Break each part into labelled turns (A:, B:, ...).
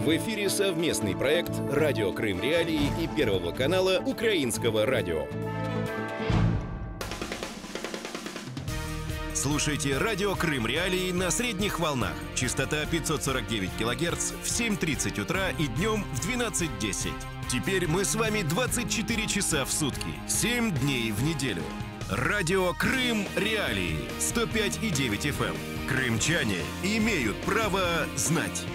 A: В эфире совместный проект «Радио Крым Реалии» и Первого канала Украинского радио. Слушайте «Радио Крым Реалии» на средних волнах. Частота 549 кГц в 7:30 утра и днем в 12:10. Теперь мы с вами 24 часа в сутки, 7 дней в неделю. Радио Крым Реалии 105,9 FM. Крымчане имеют право знать.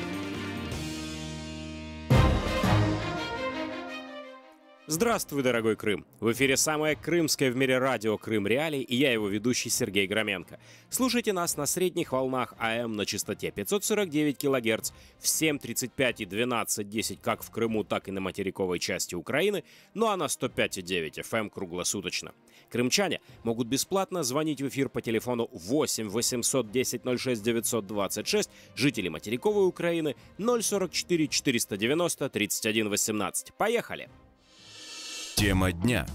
B: Здравствуй, дорогой Крым! В эфире самое крымское в мире радио «Крым Реалии» и я, его ведущий Сергей Громенко. Слушайте нас на средних волнах АМ на частоте 549 кГц в 7:35 и 12:10 как в Крыму, так и на материковой части Украины, ну а на 105,9 FM круглосуточно. Крымчане могут бесплатно звонить в эфир по телефону 8 810 06 926, жители материковой Украины 044 490 31 18. Поехали!
A: Тема дня.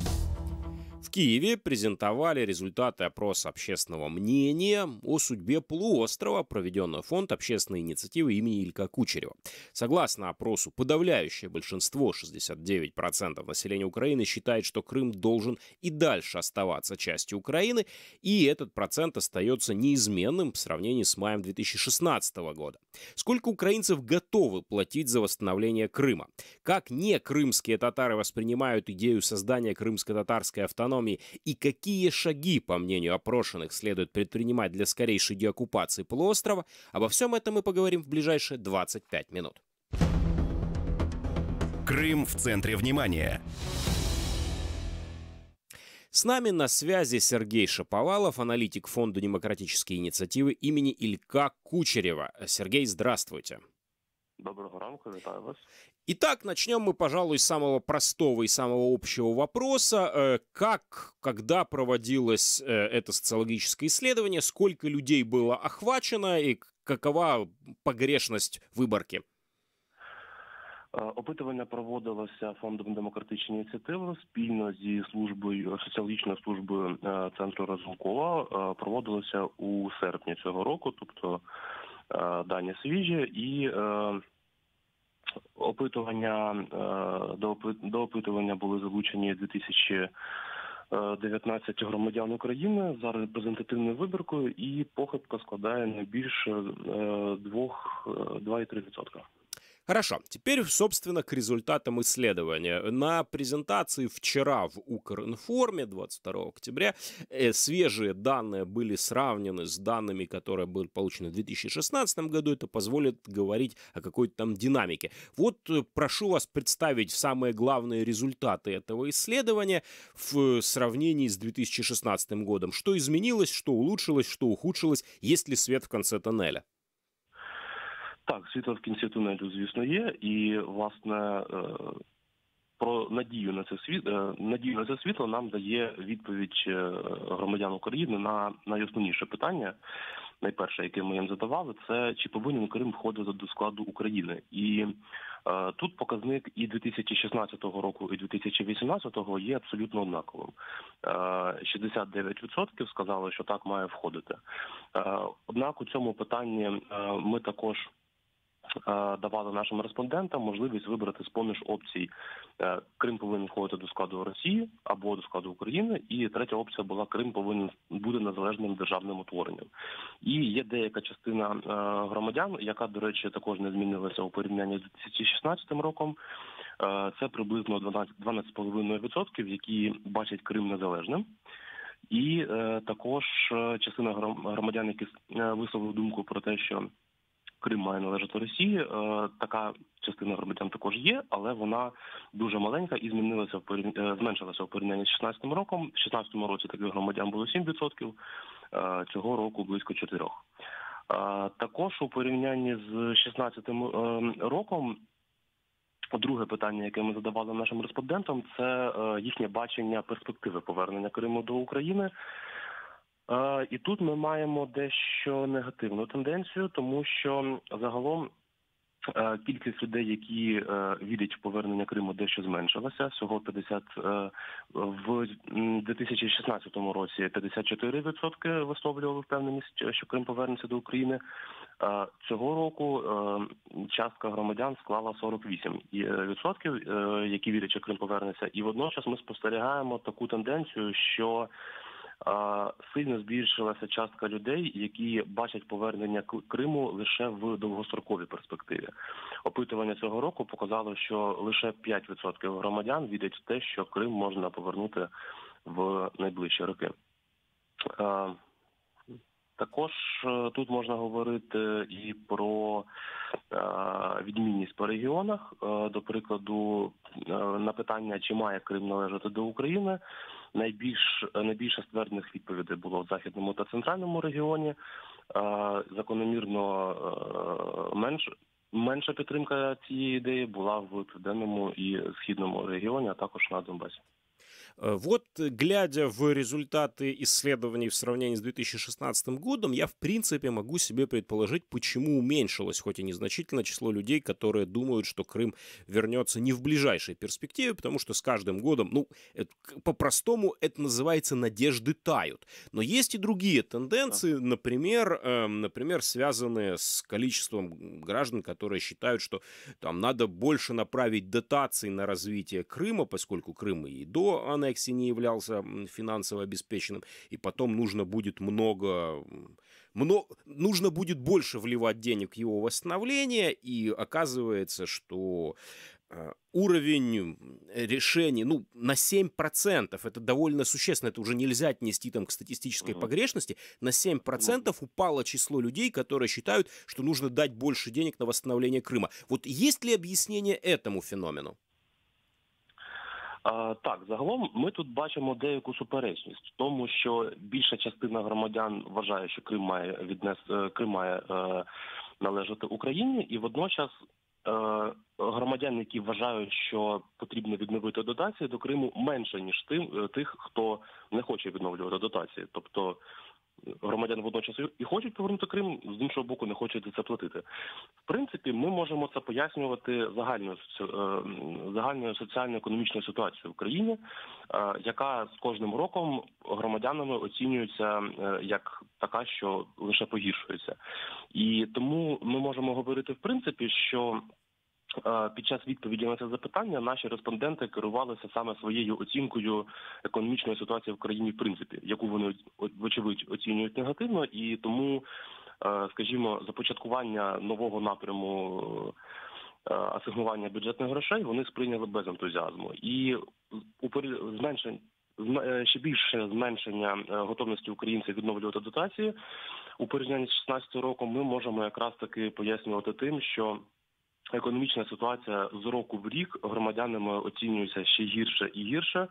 B: В Киеве презентовали результаты опроса общественного мнения о судьбе полуострова, проведенный фонд общественной инициативы имени Илька Кучерева. Согласно опросу, подавляющее большинство, 69% населения Украины, считает, что Крым должен и дальше оставаться частью Украины, и этот процент остается неизменным в сравнении с маем 2016 года. Сколько украинцев готовы платить за восстановление Крыма? Как некрымские татары воспринимают идею создания крымско-татарской автономии и какие шаги, по мнению опрошенных, следует предпринимать для скорейшей деоккупации полуострова? Обо всем этом мы поговорим в ближайшие 25 минут.
A: Крым в центре внимания.
B: С нами на связи Сергей Шаповалов, аналитик Фонда демократической инициативы имени Илька Кучерева. Сергей, здравствуйте.
C: Доброго ранку, вітаю вас.
B: Итак, начнем мы, пожалуй, с самого простого и самого общего вопроса. Когда проводилось это социологическое исследование, сколько людей было охвачено и какова погрешность виборки?
C: Опитування проводилося Фондом демократичної ініціативи спільно зі соціологічною службою Центру Разумкова. Проводилося у серпні цього року, тобто дані свіжі, і до опитування були залучені 2019 громадян України за репрезентативною вибіркою, і похибка складає не більше 2,3%.
B: Хорошо, теперь, собственно, к результатам исследования. На презентации вчера в Укринформе 22 октября свежие данные были сравнены с данными, которые были получены в 2016 году. Это позволит говорить о какой-то там динамике. Вот прошу вас представить самые главные результаты этого исследования в сравнении с 2016 годом. Что изменилось, что улучшилось, что ухудшилось, есть ли свет в конце тоннеля?
C: Так, світло в кінці тунелю, звісно, є. І, власне, про надію на це світло нам дає відповідь громадян України на найосновніше питання. Найперше, яке ми їм задавали, це чи повинен Крим входити до складу України. І тут показник і 2016 року, і 2018 є абсолютно однаковим. 69% сказали, що так має входити. Однак у цьому питанні ми також давали нашим респондентам можливість вибрати з-поміж опцій Крим повинен входити до складу Росії або до складу України, і третя опція була Крим повинен бути незалежним державним утворенням. І є деяка частина громадян, яка, до речі, також не змінилася у порівнянні з 2016 роком. Це приблизно 12,5%, які бачать Крим незалежним. І також частина громадян, які висловили думку про те, що Крим має належати Росії. Така частина громадян також є, але вона дуже маленька і зменшилася в порівнянні з 2016 роком. В 2016 році таких громадян було 7%, цього року близько 4%. Також у порівнянні з 2016 роком друге питання, яке ми задавали нашим респондентам, це їхнє бачення перспективи повернення Криму до України. І тут ми маємо дещо негативну тенденцію, тому що загалом Кількість людей, які вірять в повернення Криму, дещо зменшилася. Всього 50, в 2016 році 54% висловлювали впевненість, що Крим повернеться до України. Цього року частка громадян склала 48%, які вірять, що Крим повернеться. І водночас ми спостерігаємо таку тенденцію, що сильно збільшилася частка людей, які бачать повернення Криму лише в довгостроковій перспективі. Опитування цього року показало, що лише 5% громадян вірять в те, що Крим можна повернути в найближчі роки. Також тут можна говорити і про відмінність по регіонах. До прикладу, на питання, чи має Крим належати до України, найбільше ствердних відповідей було в Західному та Центральному регіоні. Закономірно менша підтримка цієї ідеї була в Південному і Східному регіоні, а також на Донбасі.
B: Вот, глядя в результаты исследований в сравнении с 2016 годом, я, в принципе, могу себе предположить, почему уменьшилось, хоть и незначительно, число людей, которые думают, что Крым вернется не в ближайшей перспективе, потому что с каждым годом, ну, по-простому, это называется «надежды тают». Но есть и другие тенденции, например, связанные с количеством граждан, которые считают, что там надо больше направить дотаций на развитие Крыма, поскольку Крым и до аннексии не являлся финансово обеспеченным, и потом нужно будет нужно будет больше вливать денег в его восстановление, и оказывается, что уровень решений, на 7%, это довольно существенно, это уже нельзя отнести там к статистической погрешности, на 7% упало число людей, которые считают, что нужно дать больше денег на восстановление Крыма. Вот есть ли объяснение этому феномену?
C: Так, загалом ми тут бачимо деяку суперечність в тому, що більша частина громадян вважає, що Крим має належати Україні, і водночас громадян, які вважають, що потрібно відновити дотації до Криму, менше, ніж тих, хто не хоче відновлювати дотації. Тобто громадяни водночас і хочуть повернути Крим, з іншого боку не хочуть за це платити. В принципі, ми можемо це пояснювати загальною соціально-економічною ситуацією в країні, яка з кожним роком громадянами оцінюється як така, що лише погіршується. І тому ми можемо говорити в принципі, що під час відповіді на це запитання наші респонденти керувалися саме своєю оцінкою економічної ситуації в країні в принципі, яку вони, вочевидь, оцінюють негативно, і тому, скажімо, започаткування нового напряму асигнування бюджетних грошей вони сприйняли без ентузіазму. І ще більше зменшення готовності українців відновлювати дотації у порівнянні з 2016 роком ми можемо якраз таки пояснювати тим, що економічна ситуація з року в рік громадянами оцінюється ще гірше і гірше,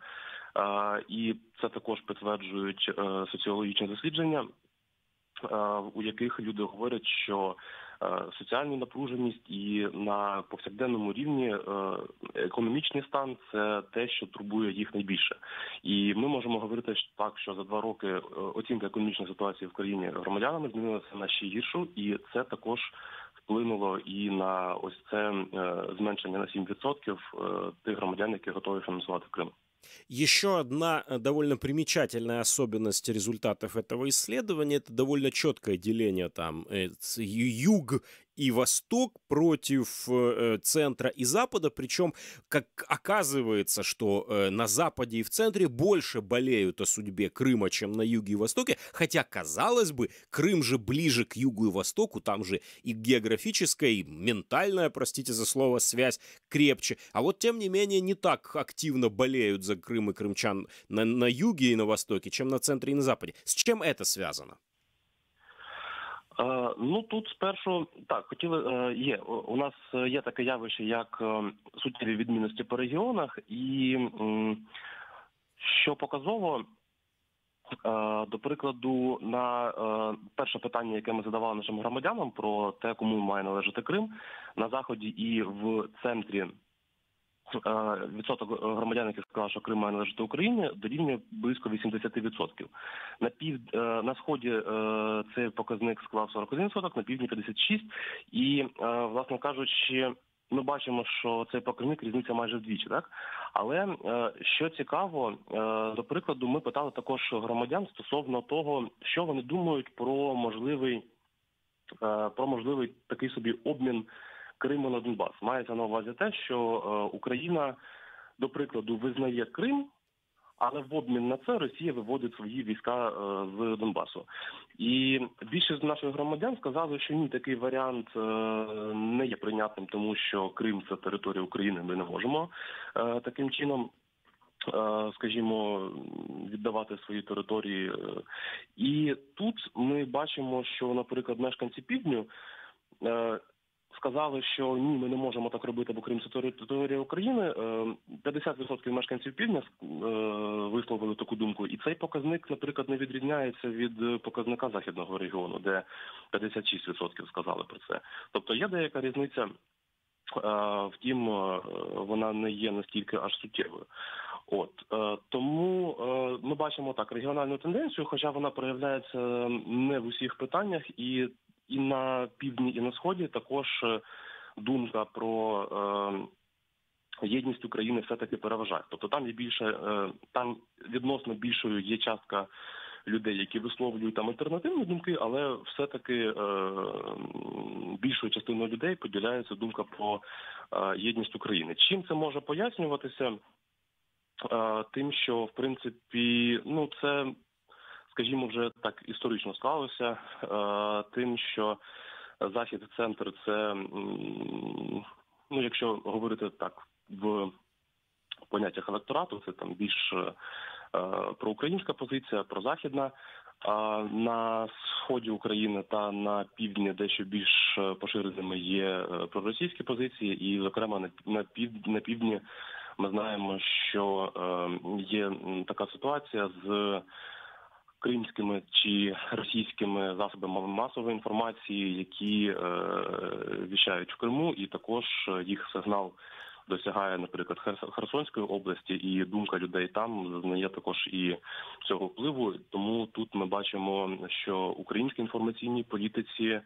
C: і це також підтверджують соціологічні дослідження, у яких люди говорять, що соціальна напруженість і на повсякденному рівні економічний стан – це те, що турбує їх найбільше. І ми можемо говорити так, що за 2 роки оцінка економічної ситуації в країні громадянами змінилася на ще гіршу, і це також вплинуло і на ось це зменшення на 7% тих громадян, які готові фінансувати Крим.
B: Еще одна довольно примечательная особенность результатов этого исследования – это довольно четкое деление там юг и восток против центра и запада, причем как оказывается, что на западе и в центре больше болеют о судьбе Крыма, чем на юге и востоке, хотя, казалось бы, Крым же ближе к югу и востоку, там же и географическая, и ментальная, простите за слово, связь крепче, а вот тем не менее не так активно болеют за Крым и крымчан на юге и на востоке, чем на центре и на западе. С чем это связано?
C: Тут спершу, так, у нас є таке явище, як суттєві відмінності по регіонах, і що показово, до прикладу, на перше питання, яке ми задавали нашим громадянам про те, кому має належати Крим, на Заході і в центрі відсоток громадян, які сказали, що Крим має належати Україні, дорівнює близько 80%. На сході цей показник склав 41%, на півдні 56%. І, власне кажучи, ми бачимо, що цей показник різниця майже вдвічі, так? Але що цікаво, до прикладу, ми питали також громадян стосовно того, що вони думають про можливий такий собі обмін Криму на Донбас. Мається на увазі те, що Україна, до прикладу, визнає Крим, але в обмін на це Росія виводить свої війська з Донбасу. І більшість наших громадян сказали, що ні, такий варіант не є прийнятним, тому що Крим – це територія України, ми не можемо таким чином, скажімо, віддавати свої території. І тут ми бачимо, що, наприклад, мешканці Півдню сказали, що ні, ми не можемо так робити, бо Крим – це територія України. 50% мешканців Півдня висловили таку думку. І цей показник, наприклад, не відрізняється від показника Західного регіону, де 56% сказали про це. Тобто є деяка різниця, втім, вона не є настільки аж суттєвою. Тому ми бачимо так регіональну тенденцію, хоча вона проявляється не в усіх питаннях, і на півдні, і на сході також думка про єдність України все-таки переважає. Тобто там відносно більшою є частка людей, які висловлюють там альтернативні думки, але все-таки більшою частиною людей поділяється думка про єдність України. Чим це може пояснюватися? Тим, що, в принципі, це, скажімо, вже так історично склалося, тим, що Захід і Центр – це, якщо говорити так в поняттях електорату, це там більш проукраїнська позиція, прозахідна. На сході України та на півдні дещо більш поширеними є проросійські позиції, і, зокрема, на півдні ми знаємо, що є така ситуація з кримськими чи російськими засобами масової інформації, які віщають в Криму, і також їх сигнал досягає, наприклад, Херсонської області, і думка людей там зазнає також і цього впливу. Тому тут ми бачимо, що українській інформаційній політиці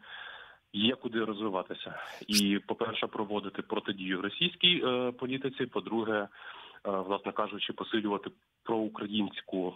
C: є куди розвиватися. І, по-перше, проводити протидію російській політиці, по-друге, власне кажучи, посилювати проукраинскую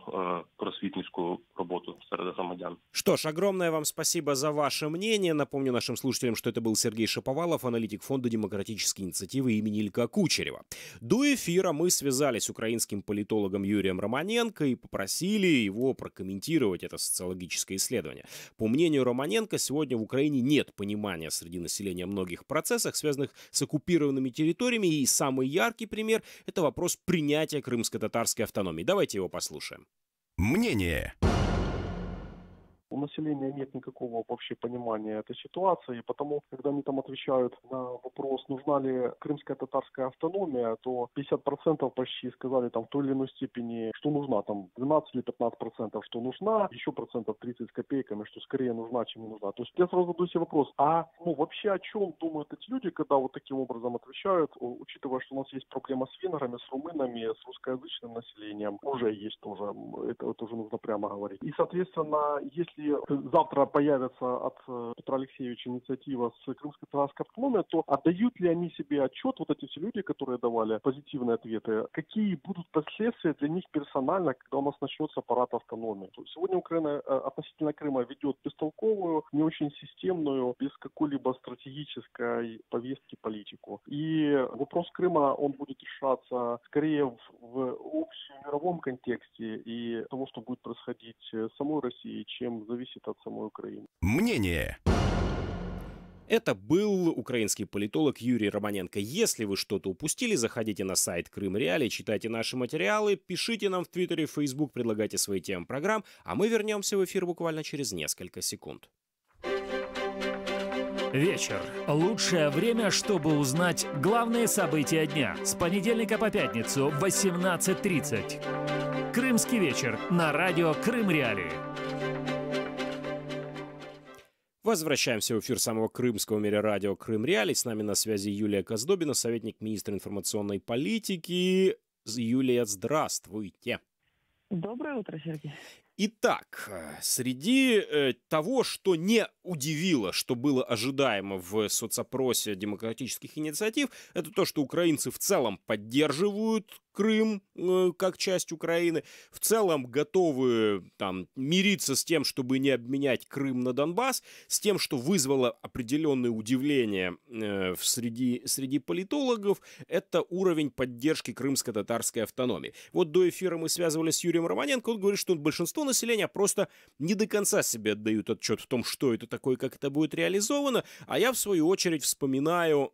C: просветницкую работу среди громадян.
B: Что ж, огромное вам спасибо за ваше мнение. Напомню нашим слушателям, что это был Сергей Шаповалов, аналитик Фонда демократической инициативы имени Илька Кучерева. До эфира мы связались с украинским политологом Юрием Романенко и попросили его прокомментировать это социологическое исследование. По мнению Романенко, сегодня в Украине нет понимания среди населения многих процессах, связанных с оккупированными территориями, и самый яркий пример – это вопрос принятия крымско-татарской автономии. Давайте его послушаем.
A: Мнение.
D: У населения нет никакого вообще понимания этой ситуации, потому когда они там отвечают на вопрос, нужна ли крымская татарская автономия, то 50% почти сказали там в той или иной степени, что нужна, там 12 или 15%, что нужна, еще процентов 30 с копейками, что скорее нужна, чем не нужна. То есть я сразу задаю себе вопрос, вообще о чем думают эти люди, когда вот таким образом отвечают, учитывая, что у нас есть проблема с венграми, с румынами, с русскоязычным населением, уже есть тоже, это уже нужно прямо говорить. И, соответственно, если завтра появится от Петра Алексеевича инициатива с крымско-татарской автономией, то отдают ли они себе отчет, вот эти все люди, которые давали позитивные ответы, какие будут последствия для них персонально, когда у нас начнется парад автономии? Сегодня Украина относительно Крыма ведет бестолковую, не очень системную, без какой-либо стратегической повестки политику. И вопрос Крыма, он будет решаться скорее в общемировом контексте и того, что будет происходить в самой России, чем зависит от самой Украины.
A: Мнение.
B: Это был украинский политолог Юрий Романенко. Если вы что-то упустили, заходите на сайт Крым Реалии, читайте наши материалы, пишите нам в Твиттере, в Фейсбук, предлагайте свои темы программ, а мы вернемся в эфир буквально через несколько секунд.
E: Вечер. Лучшее время, чтобы узнать главные события дня. С понедельника по пятницу в 18:30. Крымский вечер на радио Крым Реалии.
B: Возвращаемся в эфир самого крымского в мире радио «Крым Реалии». С нами на связи Юлия Коздобина, советник министра информационной политики. Юлия, здравствуйте.
F: Доброе утро, Сергей.
B: Итак, среди того, что не удивило, что было ожидаемо в соцопросе демократических инициатив, это то, что украинцы в целом поддерживают Крым как часть Украины, в целом готовы там мириться с тем, чтобы не обменять Крым на Донбасс, с тем, что вызвало определенное удивление среди политологов, это уровень поддержки крымско-татарской автономии. Вот до эфира мы связывались с Юрием Романенко, он говорит, что большинство населения просто не до конца себе отдают отчет в том, что это такое, как это будет реализовано, а я в свою очередь вспоминаю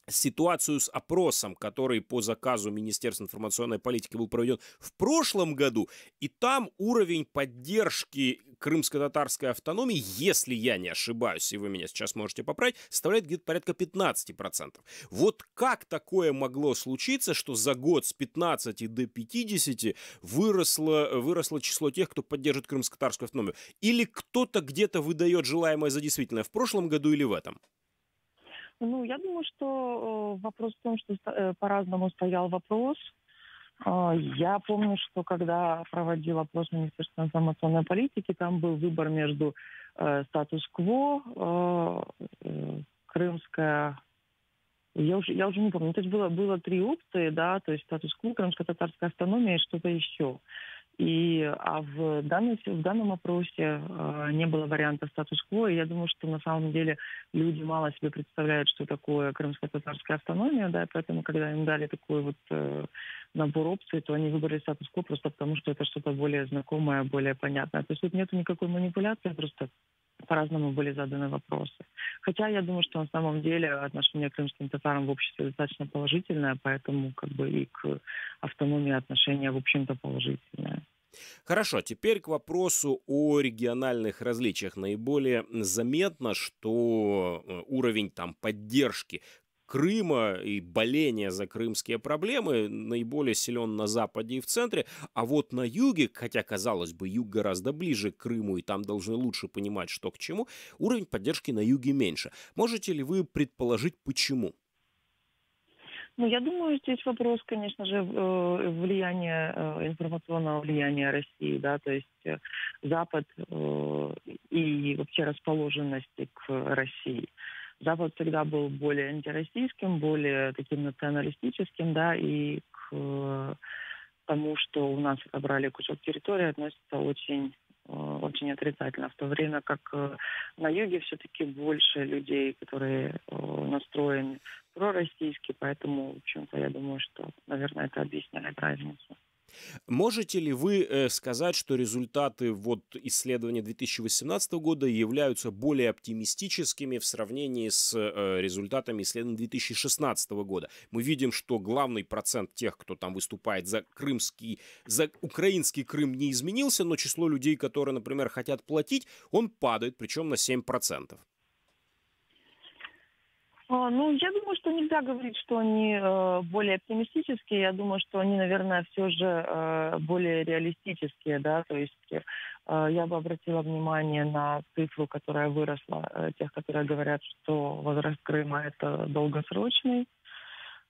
B: ситуацию с опросом, который по заказу Министерства информационной политики был проведен в прошлом году, и там уровень поддержки крымско-татарской автономии, если я не ошибаюсь, и вы меня сейчас можете поправить, составляет где-то порядка 15%. Вот как такое могло случиться, что за год с 15 до 50 выросло число тех, кто поддерживает крымско-татарскую автономию? Или кто-то где-то выдает желаемое за действительное в прошлом году или в этом?
F: Ну, я думаю, что вопрос в том, что по-разному стоял вопрос. Я помню, что когда проводил опрос Министерства информационной политики, там был выбор между статус-кво, крымская... Я уже не помню. То есть было три опции, да, то есть статус-кво, крымско-татарская автономия и что-то еще. В данном опросе не было варианта статус-кво, и я думаю, что на самом деле люди мало себе представляют, что такое крымско-татарская автономия, да, поэтому, когда им дали такой вот набор опций, то они выбрали статус-кво просто потому, что это что-то более знакомое, более понятное. То есть тут нету никакой манипуляции, просто по-разному были заданы вопросы. Хотя я думаю, что на самом деле отношение к крымским татарам в обществе достаточно положительное, поэтому как бы и к автономии отношения, в общем-то, положительное.
B: Хорошо, теперь к вопросу о региональных различиях. Наиболее заметно, что уровень там поддержки Крыма и боления за крымские проблемы наиболее силен на западе и в центре, а вот на юге, хотя, казалось бы, юг гораздо ближе к Крыму, и там должны лучше понимать, что к чему, уровень поддержки на юге меньше. Можете ли вы предположить, почему?
F: Ну, я думаю, здесь вопрос, конечно же, информационного влияния России, да, то есть Запад и вообще расположенности к России. Запад всегда был более антироссийским, более таким националистическим, да, и к тому, что у нас отобрали кусок территории, относится очень отрицательно, в то время как на юге все-таки больше людей, которые настроены пророссийски, поэтому, в общем-то, я думаю, что, наверное, это объясняет разницу.
B: Можете ли вы сказать, что результаты исследования 2018 года являются более оптимистическими в сравнении с результатами исследований 2016 года? Мы видим, что главный процент тех, кто там выступает за украинский Крым, не изменился, но число людей, которые, например, хотят платить, он падает, причем на 7%.
F: Ну, я думаю, что нельзя говорить, что они более оптимистические. Я думаю, что они, наверное, все же более реалистические, да. То есть я бы обратила внимание на цифру, которая выросла, тех, которые говорят, что возврат Крыма – это долгосрочный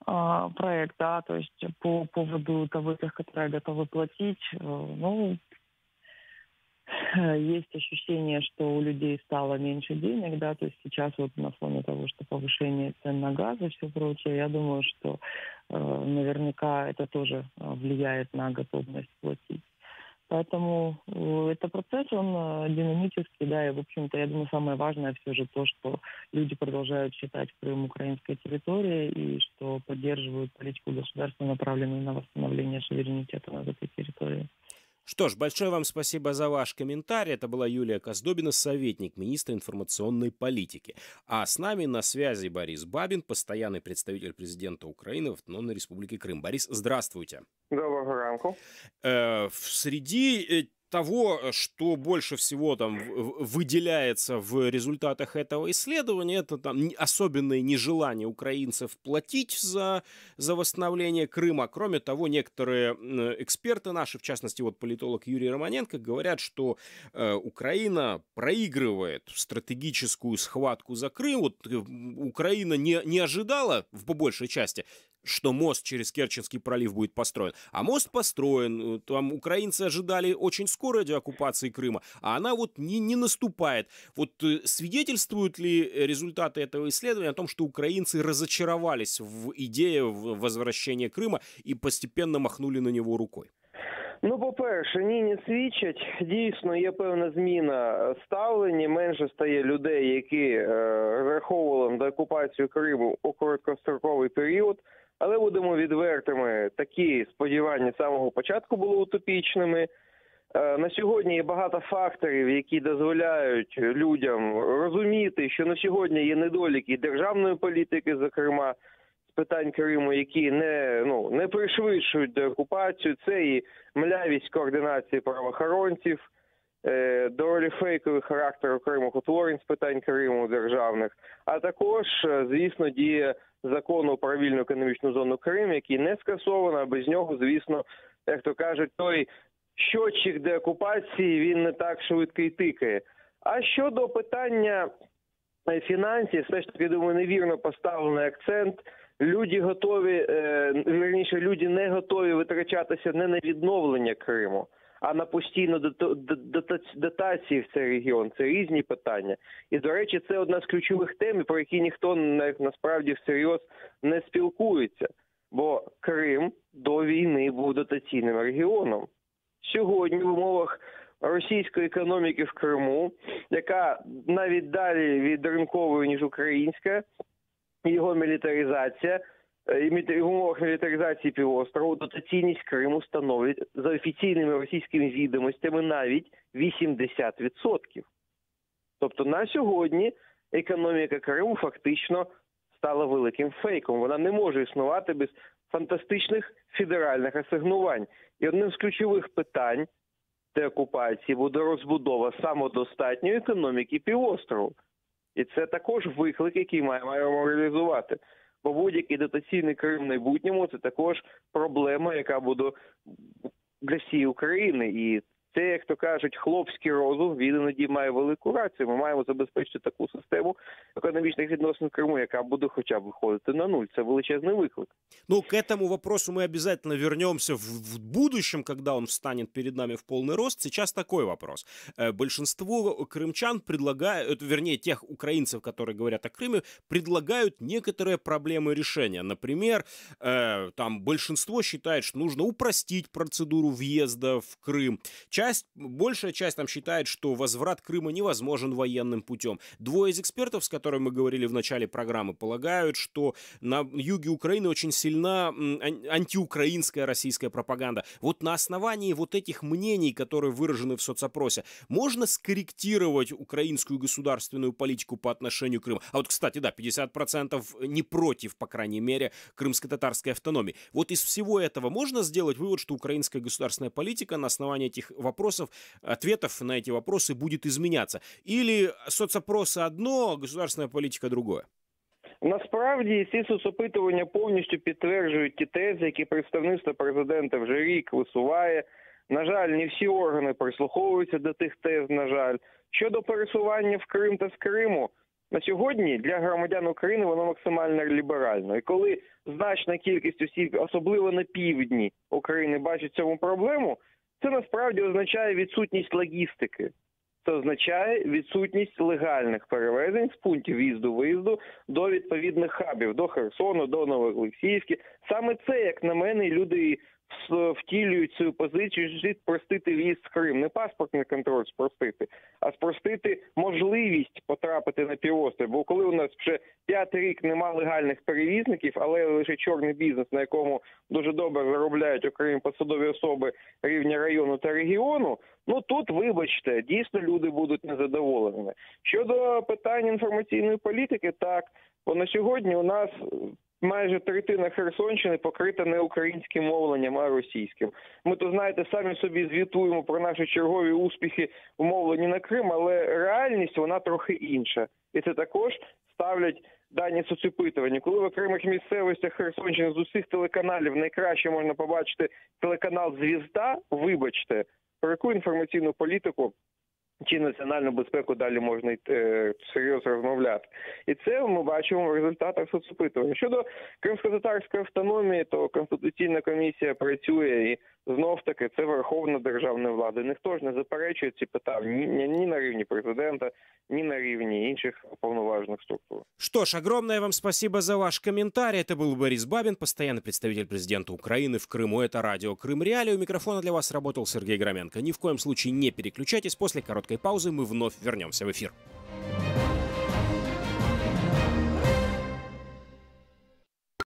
F: проект, да. То есть по поводу того, тех, которые готовы платить, ну, есть ощущение, что у людей стало меньше денег, да, то есть сейчас вот на фоне того, что повышение цен на газ и все прочее, я думаю, что наверняка это тоже влияет на готовность платить. Поэтому этот процесс, он динамический, да, и, в общем-то, я думаю, самое важное все же то, что люди продолжают считать Крым украинской территорией и что поддерживают политику государства, направленную на восстановление суверенитета над этой территорией.
B: Что ж, большое вам спасибо за ваш комментарий. Это была Юлия Коздобина, советник министра информационной политики. А с нами на связи Борис Бабин, постоянный представитель президента Украины в Автономной Республике Крым. Борис, здравствуйте.
G: Доброго ранку.
B: Среди того, что больше всего там выделяется в результатах этого исследования, это там особенное нежелание украинцев платить за восстановление Крыма. Кроме того, некоторые эксперты наши, в частности, вот политолог Юрий Романенко, говорят, что Украина проигрывает стратегическую схватку за Крым. Вот Украина не ожидала, по большей части, что мост через Керченский пролив будет построен. А мост построен. Там украинцы ожидали очень скорой деоккупации Крыма, а она вот не наступает. Вот свидетельствуют ли результаты этого исследования о том, что украинцы разочаровались в идее возвращения Крыма и постепенно махнули на него рукой?
G: Ну, по-перше, ні, не свідчать. Дійсно, є певна зміна ставлення. Менше стає людей, які розраховували на деокупацію Криму у короткостроковий період. Але будемо відвертими, такі сподівання з самого початку були утопічними. На сьогодні є багато факторів, які дозволяють людям розуміти, що на сьогодні є недоліки державної політики, зокрема, з питань Криму, які не пришвидшують деокупацію. Це і млявість координації правоохоронців, доволі фейковий характер окремих утворень з питань Криму державних, а також, звісно, діє закону про вільну економічну зону Крим, який не скасовано, а без нього, звісно, як то кажуть, той щотчик деокупації, він не так швидко й тикає. А щодо питання фінансів, все ж таки, думаю, невірно поставлений акцент. Люди не готові витрачатися не на відновлення Криму, а на постійну дотації в цей регіон. Це різні питання. І, до речі, це одна з ключових тем, про які ніхто насправді всерйоз не спілкується. Бо Крим до війни був дотаційним регіоном. Сьогодні в умовах російської економіки в Криму, яка навіть далі від ринкової, ніж українська, його мілітаризація, і в умовах мілітаризації півострову дотаційність Криму становить за офіційними російськими відомостями навіть 80%. Тобто на сьогодні економіка Криму фактично стала великим фейком. Вона не може існувати без фантастичних федеральних асигнувань. І одним з ключових питань деокупації буде розбудова самодостатньої економіки півострову. І це також виклик, який маємо реалізувати. Бо будь-який дотаційний Крим в майбутньому – це також проблема, яка буде для всієї України. І це, як то кажуть, хлопський розум, він іноді має велику рацію. Ми маємо забезпечити таку систему економічних відносин в Криму, яка буде хоча б виходити на нуль. Це величезний виклик.
B: Ну, к этому вопросу мы обязательно вернемся в будущем, когда он встанет перед нами в полный рост. Сейчас такой вопрос. Большинство крымчан предлагают, вернее, тех украинцев, которые говорят о Крыме, предлагают некоторые проблемы решения. Например, там большинство считает, что нужно упростить процедуру въезда в Крым. Большая часть там считает, что возврат Крыма невозможен военным путем. Двое из экспертов, с которыми мы говорили в начале программы, полагают, что на юге Украины очень сильна антиукраинская российская пропаганда. Вот на основании вот этих мнений, которые выражены в соцопросе, можно скорректировать украинскую государственную политику по отношению к Крыму. А вот, кстати, да, 50% не против, по крайней мере, крымско-татарской автономии. Вот из всего этого можно сделать вывод, что украинская государственная политика на основании этих вопросов, ответов на эти вопросы будет изменяться? Или соцопросы одно, государственная політика друге?
G: Насправді, ці соцопитування повністю підтверджують ті тези, які представництво президента вже рік висуває. На жаль, не всі органи прислуховуються до тих тез, на жаль. Щодо пересування в Крим та з Криму, на сьогодні для громадян України воно максимально ліберально. І коли значна кількість осіб, особливо на півдні України, бачить цьому проблему, це насправді означає відсутність логістики. Це означає відсутність легальних перевезень з пунктів в'їзду-виїзду до відповідних хабів, до Херсону, до Новоолексіївки. Саме це, як на мене, люди втілюють цю позицію, що слід спростити в'їзд в Крим. Не паспортний контроль спростити, а спростити можливість потрапити на півострів. Бо коли у нас вже 5-й рік нема легальних перевізників, але лише чорний бізнес, на якому дуже добре заробляють окремі посадові особи рівня району та регіону, ну тут, вибачте, дійсно люди будуть незадоволеними. Щодо питань інформаційної політики, так, бо на сьогодні у нас майже третина Херсонщини покрита не українським мовленням, а російським. Ми, то знаєте, самі собі звітуємо про наші чергові успіхи в мовленні на Крим, але реальність вона трохи інша. І це також ставлять дані соцопитування. Коли в окремих місцевостях Херсонщини з усіх телеканалів найкраще можна побачити телеканал «Звізда», вибачте, про яку інформаційну політику чи національну безпеку далі можна серйозно розмовляти. І це ми бачимо в результатах соцопитування. Щодо кримсько-татарської автономії, то Конституційна комісія працює і знов-таки це верховна державна влада. Ніхто ж не заперечує ці питання ні на рівні президента, ні на рівні інших уповноважених структур.
B: Что ж, огромное вам спасибо за ваш комментарий. Это был Борис Бабин, постоянный представитель президента Украины в Крыму. Это радио «Крым Реалии». У микрофона для вас работал Сергей Громенко. Ни в коем случае не переключайтесь. После короткой паузы мы вновь вернемся в эфир.